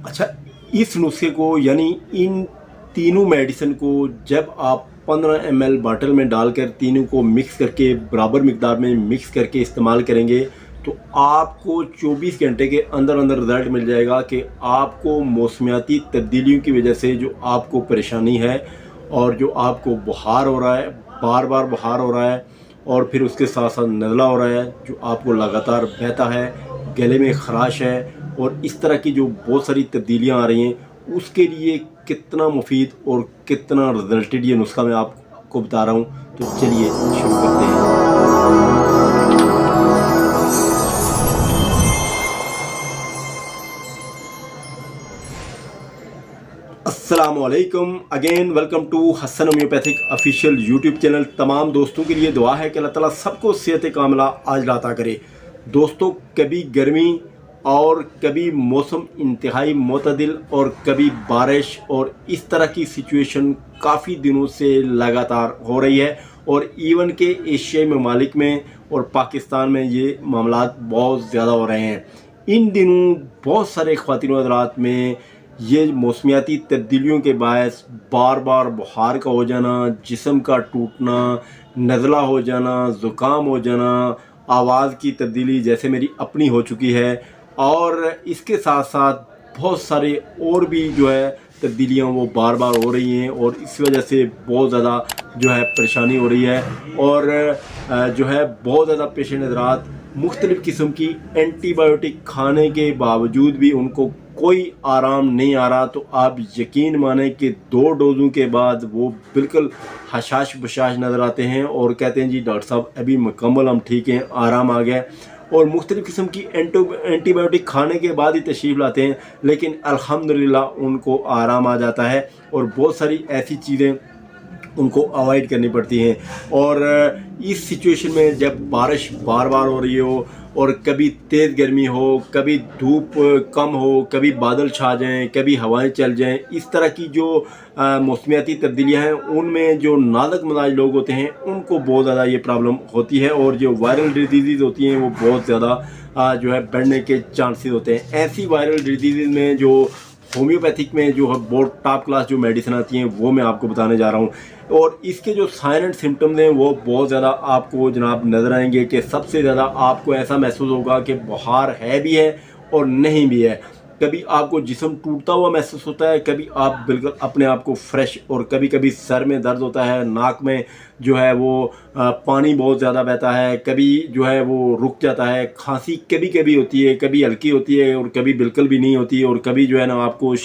अच्छा, इस नुस्खे को यानी इन तीनों मेडिसिन को जब आप 15 ml बॉटल में डालकर तीनों को मिक्स करके बराबर मिकदार में मिक्स करके इस्तेमाल करेंगे तो आपको 24 घंटे के अंदर अंदर रिज़ल्ट मिल जाएगा कि आपको मौसमियाती तब्दीलियों की वजह से जो आपको परेशानी है और जो आपको बुखार हो रहा है, बार बार बुखार हो रहा है और फिर उसके साथ साथ नज़ला हो रहा है, जो आपको लगातार बहता है, गले में ख़राश है और इस तरह की जो बहुत सारी तब्दीलियां आ रही हैं, उसके लिए कितना मुफीद और कितना रिजल्टेड ये नुस्खा मैं आपको बता रहा हूँ। तो चलिए शुरू करते हैं। अस्सलामुअलैकुम again, welcome to Hasan homeopathic official YouTube channel. तमाम दोस्तों के लिए दुआ है कि अल्लाह ताला सबको सेहत कामिला आज अता करे। दोस्तों, कभी गर्मी और कभी मौसम इंतहाई मोतदिल और कभी बारिश और इस तरह की सिचुएशन काफ़ी दिनों से लगातार हो रही है और इवन के एशियाई ममालिक में और पाकिस्तान में ये मामलात बहुत ज़्यादा हो रहे हैं। इन दिनों बहुत सारे ख़वातीन व हज़रात में ये मौसमियाती तब्दीलियों के बायस बार बार बुखार का हो जाना, जिस्म का टूटना, नज़ला हो जाना, ज़ुकाम हो जाना, आवाज़ की तब्दीली जैसे मेरी अपनी हो चुकी है और इसके साथ साथ बहुत सारे और भी जो है तब्दीलियाँ वो बार बार हो रही हैं और इस वजह से बहुत ज़्यादा जो है परेशानी हो रही है और जो है बहुत ज़्यादा पेशेंट हज़रात मुख्तलिफ़ किस्म की एंटीबायोटिक खाने के बावजूद भी उनको कोई आराम नहीं आ रहा। तो आप यकीन माने कि 2 डोज़ों के बाद वो बिल्कुल हशाश बशाश नज़र आते हैं और कहते हैं जी डॉक्टर साहब अभी मुकम्मल हम ठीक हैं, आराम आ गया। और मुख्तलिफ़ किस्म की एंटीबायोटिक खाने के बाद ही तशरीफ़ लाते हैं, लेकिन अल्हम्दुलिल्लाह उनको आराम आ जाता है और बहुत सारी ऐसी चीज़ें उनको अवॉइड करनी पड़ती हैं। और इस सिचुएशन में जब बारिश बार बार हो रही हो और कभी तेज़ गर्मी हो, कभी धूप कम हो, कभी बादल छा जाएं, कभी हवाएं चल जाएं, इस तरह की जो मौसमियाती तब्दीलियां हैं उनमें जो नाज़ुक मिजाज लोग होते हैं उनको बहुत ज़्यादा ये प्रॉब्लम होती है और जो वायरल डिजीज़ होती हैं वो बहुत ज़्यादा जो है बढ़ने के चांसेस होते हैं। ऐसी वायरल डिजीज़ में जो होम्योपैथिक में जो है बहुत टॉप क्लास जो मेडिसिन आती हैं वो मैं आपको बताने जा रहा हूँ और इसके जो साइन एंड सिम्टम्स हैं वो बहुत ज़्यादा आपको जनाब नज़र आएंगे कि सबसे ज़्यादा आपको ऐसा महसूस होगा कि बुखार है भी है और नहीं भी है। कभी आपको जिस्म टूटता हुआ महसूस होता है, कभी आप बिल्कुल अपने आप को फ्रेश, और कभी कभी सर में दर्द होता है, नाक में जो है वो पानी बहुत ज़्यादा बहता है, कभी जो है वो रुक जाता है, खांसी कभी कभी होती है, कभी हल्की होती है और कभी बिल्कुल भी नहीं होती और कभी जो है ना आपको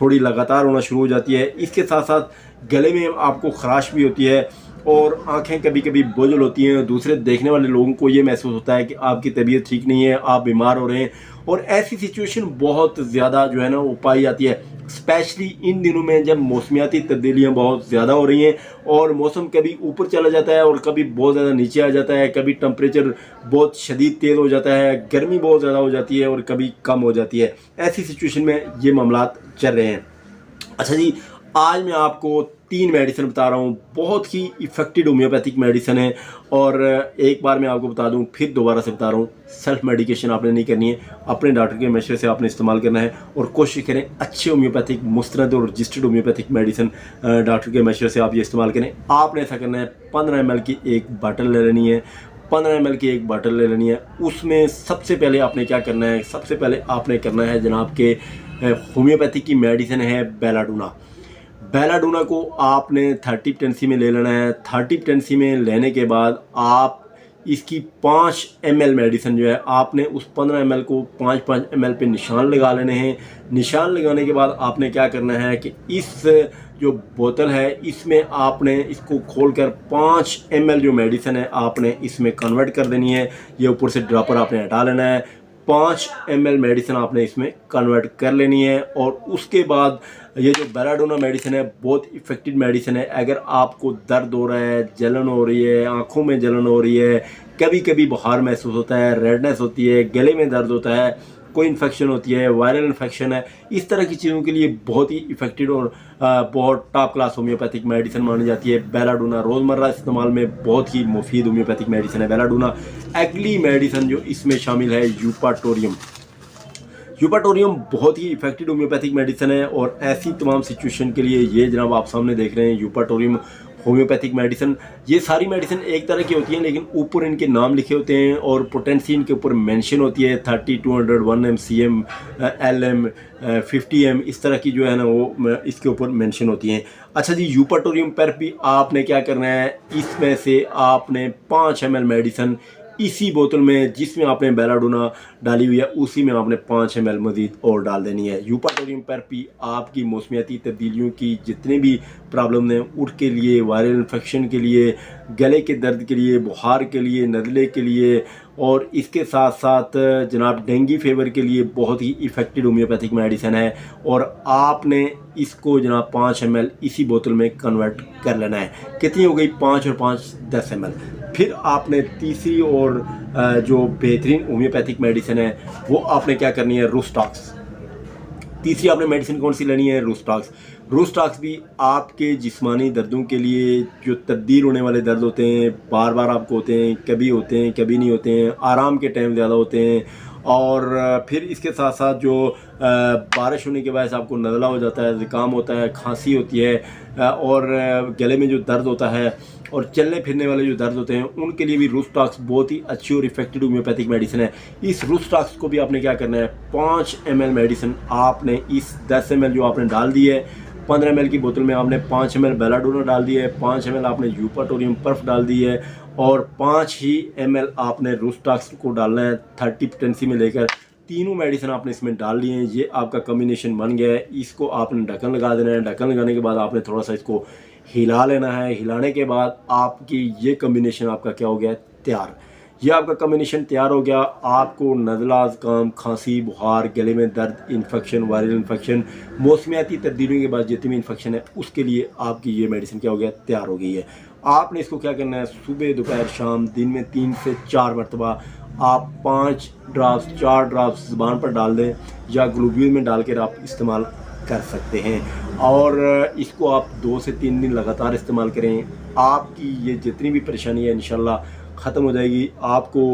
थोड़ी लगातार होना शुरू हो जाती है। इसके साथ साथ गले में आपको ख़राश भी होती है और आंखें कभी कभी बोझल होती हैं। दूसरे देखने वाले लोगों को ये महसूस होता है कि आपकी तबीयत ठीक नहीं है, आप बीमार हो रहे हैं और ऐसी सिचुएशन बहुत ज़्यादा जो है ना वो पाई जाती है, स्पेशली इन दिनों में जब मौसमियाती तब्दीलियां बहुत ज़्यादा हो रही हैं और मौसम कभी ऊपर चला जाता है और कभी बहुत ज़्यादा नीचे आ जाता है, कभी टेम्परेचर बहुत शदीद तेज़ हो जाता है, गर्मी बहुत ज़्यादा हो जाती है और कभी कम हो जाती है। ऐसी सिचुएशन में ये मामलात चल रहे हैं। अच्छा जी, आज मैं आपको 3 मेडिसिन बता रहा हूँ, बहुत ही इफ़ेक्टिव होम्योपैथिक मेडिसिन है और एक बार मैं आपको बता दूँ, फिर दोबारा से बता रहा हूँ, सेल्फ मेडिकेशन आपने नहीं करनी है, अपने डॉक्टर के मशवरे से आपने इस्तेमाल करना है और कोशिश करें अच्छे होम्योपैथिक मुस्तनद और रजिस्टर्ड होम्योपैथिक मेडिसिन डॉक्टर के मशवरे से आप ये इस्तेमाल करें। आपने ऐसा करना है, 15 ml की एक बाटल ले लेनी है, 15 ml की एक बाटल ले लेनी है। उसमें सबसे पहले आपने क्या करना है, सबसे पहले आपने करना है जनाब के होम्योपैथिक की मेडिसिन है बेलाडोना। बेलाडोना को आपने 30 टेंसी में ले लेना है। 30 टेंसी में लेने के बाद आप इसकी 5 ml मेडिसिन जो है आपने उस 15 ml को 5-5 ml पे निशान लगा लेने हैं। निशान लगाने के बाद आपने क्या करना है कि इस जो बोतल है इसमें आपने इसको खोलकर 5 ml जो मेडिसिन है आपने इसमें कन्वर्ट कर देनी है। ये ऊपर से ड्रॉपर आपने हटा लेना है, 5 ml मेडिसिन आपने इसमें कन्वर्ट कर लेनी है। और उसके बाद ये जो बेलाडोना मेडिसिन है बहुत इफ़ेक्टिव मेडिसिन है। अगर आपको दर्द हो रहा है, जलन हो रही है, आँखों में जलन हो रही है, कभी कभी बुखार महसूस होता है, रेडनेस होती है, गले में दर्द होता है, कोई इन्फेक्शन होती है, वायरल इन्फेक्शन है, इस तरह की चीज़ों के लिए बहुत ही इफ़ेक्टिव और बहुत टॉप क्लास होम्योपैथिक मेडिसिन मानी जाती है बेलाडोना। रोज़मर्रा इस्तेमाल में बहुत ही मुफीद होम्योपैथिक मेडिसिन है बेलाडोना। अगली मेडिसिन जो इसमें शामिल है यूपाटोरियम। यूपाटोरियम बहुत ही इफेक्टिव होम्योपैथिक मेडिसिन है और ऐसी तमाम सिचुएशन के लिए ये जनाब आप सामने देख रहे हैं यूपाटोरियम होम्योपैथिक मेडिसिन। ये सारी मेडिसिन एक तरह की होती हैं लेकिन ऊपर इनके नाम लिखे होते हैं और पोटेंसी इनके ऊपर मेंशन होती है 30, 200, 1 mcm, LM, 50 m, इस तरह की जो है ना वो इसके ऊपर मेंशन होती हैं। अच्छा जी, यूपाटोरियम पर भी आपने क्या करना है, इसमें से आपने 5 ml मेडिसिन इसी बोतल में जिसमें आपने बेलाडोना डाली हुई है उसी में आपने 5 ml मजीद और डाल देनी है। यूपाटोरियम पेरपी आपकी मौसमियाती तब्दीलियों की जितने भी प्रॉब्लम हैं, उठ के लिए, वायरल इन्फेक्शन के लिए, गले के दर्द के लिए, बुखार के लिए, नज़ले के लिए और इसके साथ साथ जनाब डेंगू फीवर के लिए बहुत ही इफ़ेक्टिव होम्योपैथिक मेडिसिन है। और आपने इसको जनाब 5 ml इसी बोतल में कन्वर्ट कर लेना है। कितनी हो गई? 5 और 5 10 ml। फिर आपने तीसरी और जो बेहतरीन होम्योपैथिक मेडिसिन है वो आपने क्या करनी है, रूस्टॉक्स। तीसरी आपने मेडिसिन कौन सी लेनी है? रूस्टॉक्स। रूस्टॉक्स भी आपके जिस्मानी दर्दों के लिए, जो तब्दील होने वाले दर्द होते हैं, बार बार आपको होते हैं, कभी नहीं होते हैं, आराम के टाइम ज़्यादा होते हैं, और फिर इसके साथ साथ जो बारिश होने के वजह से आपको नज़ला हो जाता है, ज़ुकाम होता है, खांसी होती है, और गले में जो दर्द होता है और चलने फिरने वाले जो दर्द होते हैं, उनके लिए भी रूस्टॉक्स बहुत ही अच्छी और इफेक्टिव होम्योपैथिक मेडिसिन है। इस रूस्टॉक्स को भी आपने क्या करना है, 5 ml मेडिसिन आपने इस 10 ml जो आपने डाल दी है, 15 ml की बोतल में आपने 5 ml बेलाडोना डाल दिया है, 5 ml आपने यूपाटोरियम पर्फ डाल दी है और 5 ही ml आपने रूस्टॉक्स को डालना है 30 पोटेंसी में लेकर। तीनों मेडिसिन आपने इसमें डाल लिए हैं। ये आपका कॉम्बिनेशन बन गया है। इसको आपने ढक्कन लगा देना है। ढक्कन लगाने के बाद आपने थोड़ा सा इसको हिला लेना है। हिलाने के बाद आपकी ये कॉम्बिनेशन आपका क्या हो गया, तैयार। ये आपका कॉम्बिनेशन तैयार हो गया। आपको नज़ला, ज़ुकाम, खांसी, बुखार, गले में दर्द, इन्फेक्शन, वायरल इन्फेक्शन, मौसमियाती तब्दीलियों के बाद जितनी भी इन्फेक्शन है उसके लिए आपकी ये मेडिसिन क्या हो गया, तैयार हो गई है। आपने इसको क्या करना है, सुबह, दोपहर, शाम, दिन में 3 से 4 मरतबा आप 5 ड्रॉप्स, 4 ड्रॉप्स ज़ुबान पर डाल दें या ग्लूब्यूल में डाल कर आप इस्तेमाल कर सकते हैं। और इसको आप 2 से 3 दिन लगातार इस्तेमाल करें। आपकी ये जितनी भी परेशानी है इंशाल्लाह ख़त्म हो जाएगी। आपको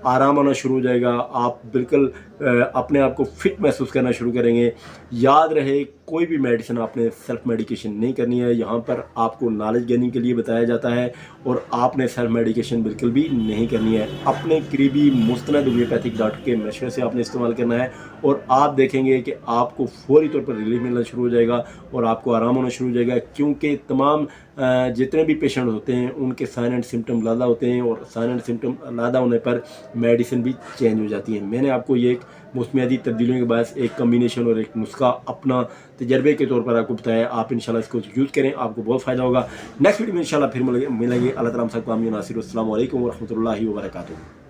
आराम आना शुरू हो जाएगा। आप बिल्कुल अपने आप को फिट महसूस करना शुरू करेंगे। याद रहे, कोई भी मेडिसिन आपने सेल्फ मेडिकेशन नहीं करनी है। यहाँ पर आपको नॉलेज गेनिंग के लिए बताया जाता है और आपने सेल्फ मेडिकेशन बिल्कुल भी नहीं करनी है। अपने करीबी मुस्तनद होम्योपैथिक डॉक्टर के मशवरे से आपने इस्तेमाल करना है और आप देखेंगे कि आपको फौरी तौर पर रिलीफ मिलना शुरू हो जाएगा और आपको आराम होना शुरू हो जाएगा। क्योंकि तमाम जितने भी पेशेंट होते हैं उनके साइन एंड सिम्टम ज़्यादा होते हैं और साइन एंड सिम्टम ज़्यादा होने पर मेडिसिन भी चेंज हो जाती है। मैंने आपको ये एक मौसमियाती तब्दीलियों के बाद एक कम्बिनेशन और एक नुस्खा अपना तजर्बे के तौर पर आपको बताया। आप इंशाल्लाह इसको यूज़ करें, आपको बहुत फ़ायदा होगा। नेक्स्ट वीडियो में इंशाल्लाह फिर मिलेंगे। अल्लाह ताला हम सबको आमीन नासिर। अस्सलाम वालेकुम व रहमतुल्लाहि व बरकातुहू।